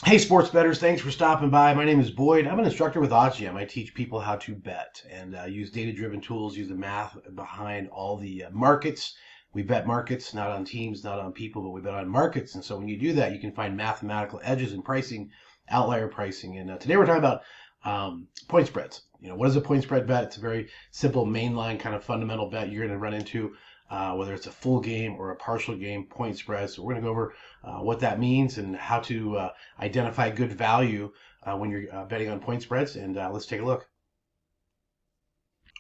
Hey sports bettors, thanks for stopping by. My name is Boyd. I'm an instructor with OddsJam. I teach people how to bet and use data-driven tools, use the math behind all the markets. We bet markets, not on teams, not on people, but we bet on markets. And so when you do that, you can find mathematical edges in pricing, outlier pricing. And today we're talking about point spreads. What is a point spread bet? It's a very simple mainline kind of fundamental bet you're going to run into. Whether it's a full game or a partial game, point spread. So we're going to go over what that means and how to identify good value when you're betting on point spreads. And let's take a look.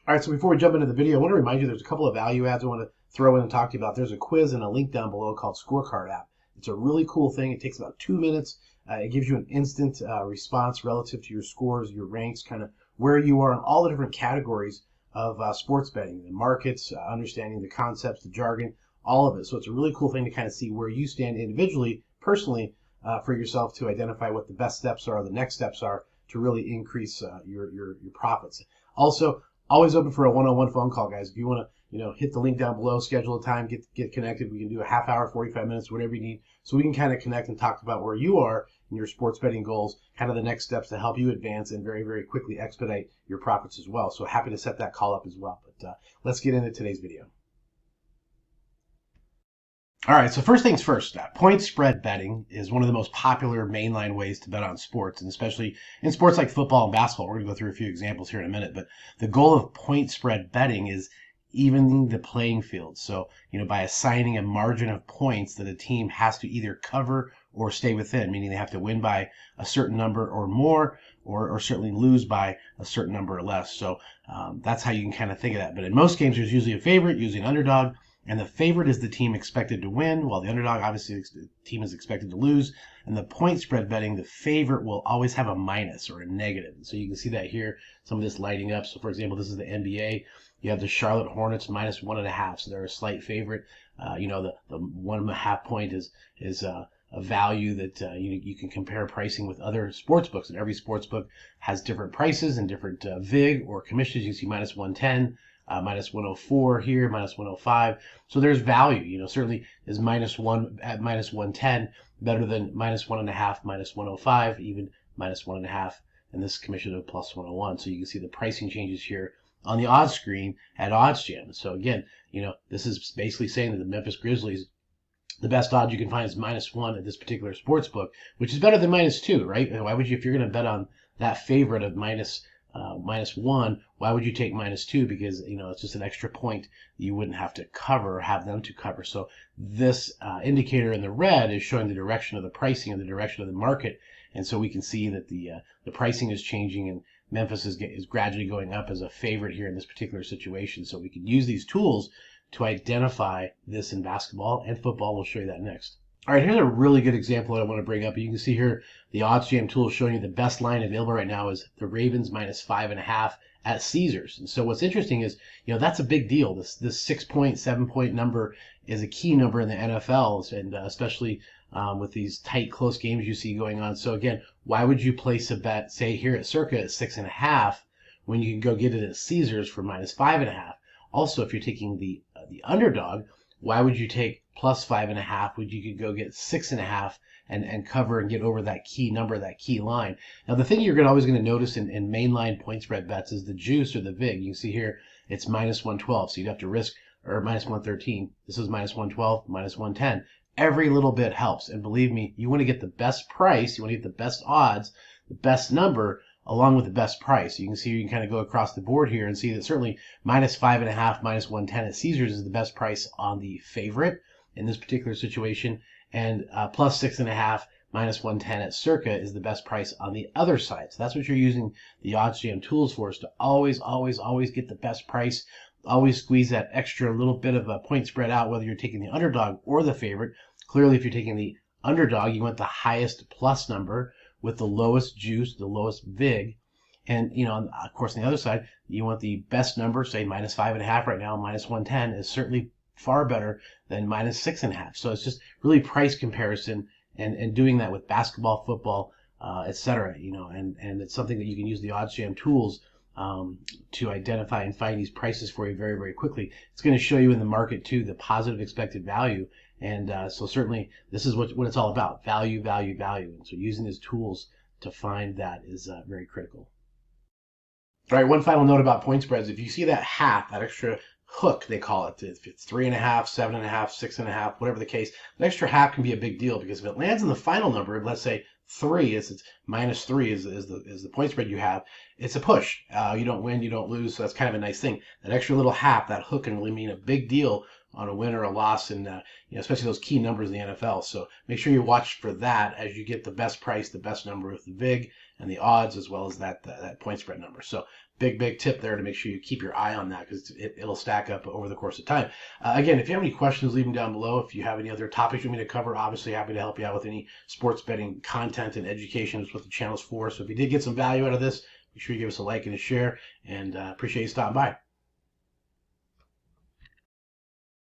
All right, so before we jump into the video, I want to remind you there's a couple of value adds I want to throw in and talk to you about. There's a quiz and a link down below called Scorecard app. It's a really cool thing. It takes about 2 minutes. It gives you an instant response relative to your scores, your ranks, kind of where you are in all the different categories of sports betting, the markets, understanding the concepts, the jargon, all of it. So it's a really cool thing to kind of see where you stand individually, personally, for yourself to identify what the best steps are, the next steps are to really increase your profits. Also, always open for a one-on-one phone call, guys. If you want to, hit the link down below, schedule a time, get connected. We can do a half hour, 45 minutes, whatever you need, so we can kind of connect and talk about where you are in your sports betting goals, kind of the next steps to help you advance and very, very quickly expedite your profits as well. So happy to set that call up as well. But let's get into today's video. All right, so first things first, point spread betting is one of the most popular mainline ways to bet on sports, and especially in sports like football and basketball. We're going to go through a few examples here in a minute, but the goal of point spread betting is evening the playing field. So, by assigning a margin of points that a team has to either cover or stay within, meaning they have to win by a certain number or more, or certainly lose by a certain number or less. So that's how you can kind of think of that. But in most games, there's usually a favorite, usually an underdog, and the favorite is the team expected to win, while the underdog, obviously, the team is expected to lose. And the point spread betting, the favorite will always have a minus or a negative. So you can see that here, some of this lighting up. So, for example, this is the NBA. You have the Charlotte Hornets minus 1.5, so they're a slight favorite. The 1.5 point is a value that you can compare pricing with other sports books, and every sports book has different prices and different VIG or commissions. You can see minus 110. Minus 104 here, minus 105. So there's value. Certainly is minus 1 at minus 110 better than minus 1.5, minus 105, even minus 1.5, and this commission of plus 101. So you can see the pricing changes here on the odds screen at OddsJam. So again, this is basically saying that the Memphis Grizzlies, the best odds you can find is minus 1 at this particular sports book, which is better than minus 2, right? And why would you, if you're going to bet on that favorite of minus 1, why would you take minus 2? Because it's just an extra point you wouldn't have to cover or have them to cover. So this indicator in the red is showing the direction of the pricing and the direction of the market, and so we can see that the pricing is changing, and Memphis is gradually going up as a favorite here in this particular situation. So we can use these tools to identify this in basketball and football. We'll show you that next. All right, here's a really good example that I want to bring up. You can see here the OddsJam tool is showing you the best line available right now is the Ravens minus 5.5 at Caesars. And so what's interesting is, that's a big deal. This 6-point, 7-point number is a key number in the NFL, and especially with these tight, close games you see going on. So again, why would you place a bet, say here at Circa at 6.5, when you can go get it at Caesars for minus 5.5? Also, if you're taking the underdog, why would you take plus 5.5 when you could go get 6.5 and cover and get over that key number, that key line? Now, the thing you're always going to notice in mainline point spread bets is the juice or the VIG. You can see here it's minus 112, so you'd have to risk, or minus 113. This is minus 112, minus 110. Every little bit helps, and believe me, you want to get the best price, you want to get the best odds, the best number, along with the best price. You can see, you can kind of go across the board here and see that certainly minus 5.5, minus 110 at Caesars is the best price on the favorite in this particular situation, and plus 6.5, minus 110 at Circa is the best price on the other side. So that's what you're using the OddsJam tools for, is to always, always, always get the best price. Always squeeze that extra little bit of a point spread out, whether you're taking the underdog or the favorite. Clearly, if you're taking the underdog, you want the highest plus number with the lowest juice, the lowest VIG. And, of course, on the other side, you want the best number, say minus 5.5 right now, minus 110 is certainly far better than minus 6.5. So it's just really price comparison and doing that with basketball, football, etc. And it's something that you can use the OddsJam tools to identify and find these prices for you very, very quickly. It's going to show you in the market too the positive expected value And so certainly this is what it's all about: value, value, value. And so using these tools to find that is very critical. All right, one final note about point spreads. If you see that half, that extra hook, they call it, if it's 3.5, 7.5, 6.5, whatever the case, the extra half can be a big deal, because if it lands in the final number, let's say 3, it's -3 is the point spread you have, it's a push. You don't win, you don't lose, so that's kind of a nice thing. That extra little half, that hook, can really mean a big deal on a win or a loss, and especially those key numbers in the NFL. So make sure you watch for that as you get the best price, the best number with the vig and the odds, as well as that point spread number. So big tip there to make sure you keep your eye on that, because it'll stack up over the course of time. Again, if you have any questions, leave them down below. If you have any other topics you want me to cover, obviously happy to help you out with any sports betting content and education. Is what the channel's for. So if you did get some value out of this, make sure you give us a like and a share, and appreciate you stopping by.